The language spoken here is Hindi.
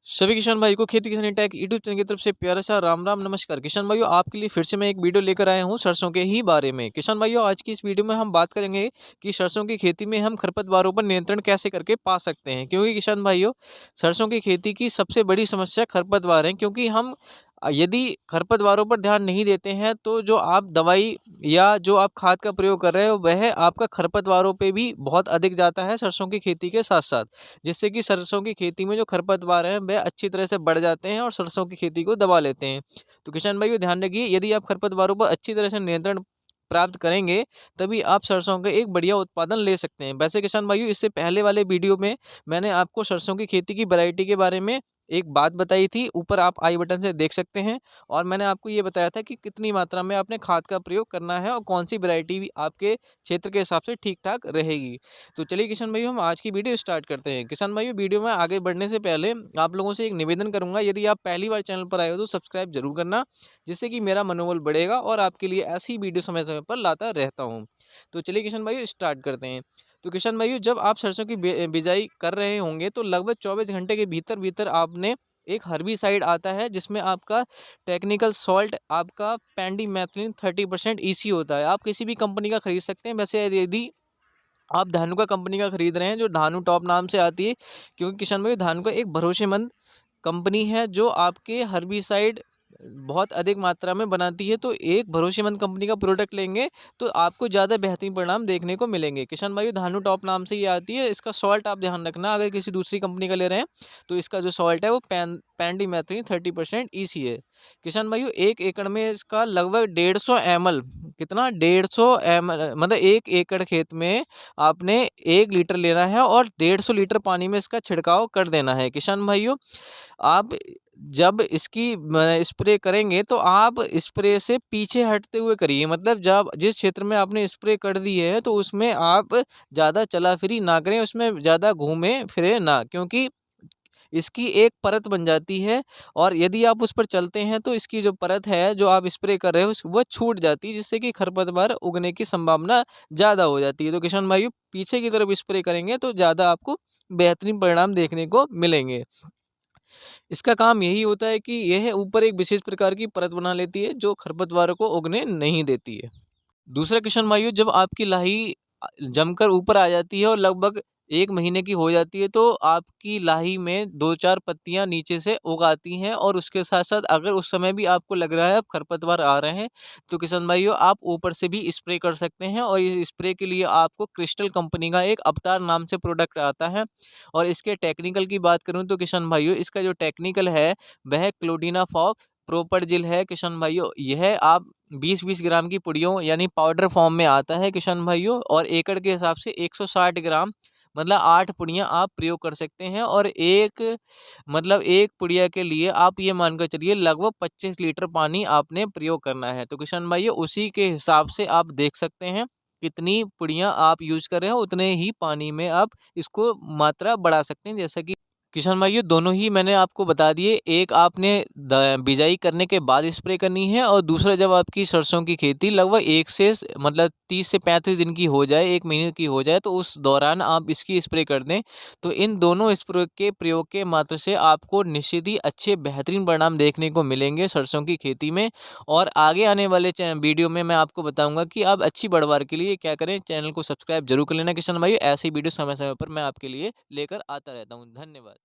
सभी किसान भाई को खेती किसानी टेक यूट्यूब चैनल की तरफ से प्यारा सा राम राम नमस्कार। किसान भाइयों, आपके लिए फिर से मैं एक वीडियो लेकर आया हूँ सरसों के ही बारे में। किसान भाइयों, आज की इस वीडियो में हम बात करेंगे कि सरसों की खेती में हम खरपतवारों पर नियंत्रण कैसे करके पा सकते हैं। क्योंकि किसान भाइयों, सरसों की खेती की सबसे बड़ी समस्या खरपतवार है। क्योंकि हम यदि खरपतवारों पर ध्यान नहीं देते हैं तो जो आप दवाई या जो आप खाद का प्रयोग कर रहे हो वह आपका खरपतवारों पे भी बहुत अधिक जाता है सरसों की खेती के साथ साथ, जिससे कि सरसों की खेती में जो खरपतवार हैं वह अच्छी तरह से बढ़ जाते हैं और सरसों की खेती को दबा लेते हैं। तो किसान भाइयों, ध्यान रखिए, यदि आप खरपतवारों पर अच्छी तरह से नियंत्रण प्राप्त करेंगे तभी आप सरसों का एक बढ़िया उत्पादन ले सकते हैं। वैसे किसान भाइयों, इससे पहले वाले वीडियो में मैंने आपको सरसों की खेती की वैरायटी के बारे में एक बात बताई थी, ऊपर आप आई बटन से देख सकते हैं। और मैंने आपको ये बताया था कि कितनी मात्रा में आपने खाद का प्रयोग करना है और कौन सी वैरायटी भी आपके क्षेत्र के हिसाब से ठीक ठाक रहेगी। तो चलिए किसान भाइयों, हम आज की वीडियो स्टार्ट करते हैं। किसान भाइयों, वीडियो में आगे बढ़ने से पहले आप लोगों से एक निवेदन करूंगा, यदि आप पहली बार चैनल पर आए हो तो सब्सक्राइब जरूर करना, जिससे कि मेरा मनोबल बढ़ेगा और आपके लिए ऐसी वीडियो समय समय पर लाता रहता हूँ। तो चलिए किसान भाइयों, स्टार्ट करते हैं। तो किसान भाइयों, जब आप सरसों की बिजाई कर रहे होंगे तो लगभग 24 घंटे के भीतर भीतर आपने एक हर्बिसाइड आता है जिसमें आपका टेक्निकल सॉल्ट आपका पेंडिमेथलिन 30% ईसी होता है। आप किसी भी कंपनी का खरीद सकते हैं। वैसे यदि आप धानुका कंपनी का खरीद रहे हैं, जो धानु टॉप नाम से आती है, क्योंकि किसान भाई धानुका एक भरोसेमंद कंपनी है जो आपके हर्बिसाइड बहुत अधिक मात्रा में बनाती है। तो एक भरोसेमंद कंपनी का प्रोडक्ट लेंगे तो आपको ज़्यादा बेहतरीन परिणाम देखने को मिलेंगे। किसान भाई, धानु टॉप नाम से ये आती है। इसका सॉल्ट आप ध्यान रखना, अगर किसी दूसरी कंपनी का ले रहे हैं तो इसका जो सॉल्ट है वो पेंडिमेथलिन 30% ईसी है। किसान भाइयों, 1 एकड़ में इसका लगभग 150 ml, कितना 150 ml, मतलब 1 एकड़ खेत में आपने 1 लीटर लेना है और 150 लीटर पानी में इसका छिड़काव कर देना है। किसान भाइयों, आप जब इसकी स्प्रे करेंगे तो आप स्प्रे से पीछे हटते हुए करिए। मतलब जब जिस क्षेत्र में आपने स्प्रे कर दी है तो उसमें आप ज़्यादा चला फिरी ना करें, उसमें ज़्यादा घूमे फिरे ना, क्योंकि इसकी एक परत बन जाती है और यदि आप उस पर चलते हैं तो इसकी जो परत है जो आप स्प्रे कर रहे हो वो छूट जाती है, जिससे कि खरपतवार उगने की संभावना ज़्यादा हो जाती है। तो किसान भाइयों, पीछे की तरफ स्प्रे करेंगे तो ज़्यादा आपको बेहतरीन परिणाम देखने को मिलेंगे। इसका काम यही होता है कि यह ऊपर एक विशेष प्रकार की परत बना लेती है जो खरपतवारों को उगने नहीं देती है। दूसरा किसान भाइयों, जब आपकी लाही जमकर ऊपर आ जाती है और लगभग 1 महीने की हो जाती है तो आपकी लाही में 2-4 पत्तियां नीचे से उग आती हैं। और उसके साथ साथ अगर उस समय भी आपको लग रहा है अब खरपतवार आ रहे हैं तो किसान भाइयों, आप ऊपर से भी स्प्रे कर सकते हैं। और इस स्प्रे के लिए आपको क्रिस्टल कंपनी का एक अवतार नाम से प्रोडक्ट आता है। और इसके टेक्निकल की बात करूं तो किसान भाइयों, इसका जो टेक्निकल है वह क्लोडिनाफॉप प्रोपर जिल है। किसान भाइयों, यह आप 20-20 ग्राम की पुड़ियों यानी पाउडर फॉर्म में आता है किसान भाइयों। और एकड़ के हिसाब से 160 ग्राम, मतलब 8 पुड़ियाँ आप प्रयोग कर सकते हैं। और एक पुड़िया के लिए आप ये मानकर चलिए लगभग 25 लीटर पानी आपने प्रयोग करना है। तो किसान भाइयों, उसी के हिसाब से आप देख सकते हैं कितनी पुड़ियाँ आप यूज कर रहे हो, उतने ही पानी में आप इसको मात्रा बढ़ा सकते हैं। जैसा कि किसान भाइयों, दोनों ही मैंने आपको बता दिए। एक आपने बिजाई करने के बाद स्प्रे करनी है और दूसरा जब आपकी सरसों की खेती लगभग 30 से 35 दिन की हो जाए, 1 महीने की हो जाए, तो उस दौरान आप इसकी स्प्रे कर दें। तो इन दोनों स्प्रे के प्रयोग के मात्र से आपको निश्चित ही अच्छे बेहतरीन परिणाम देखने को मिलेंगे सरसों की खेती में। और आगे आने वाले वीडियो में मैं आपको बताऊंगा कि आप अच्छी बढ़वार के लिए क्या करें। चैनल को सब्सक्राइब जरूर कर लेना किसान भाइयों, ऐसी वीडियो समय समय पर मैं आपके लिए लेकर आता रहता हूँ। धन्यवाद।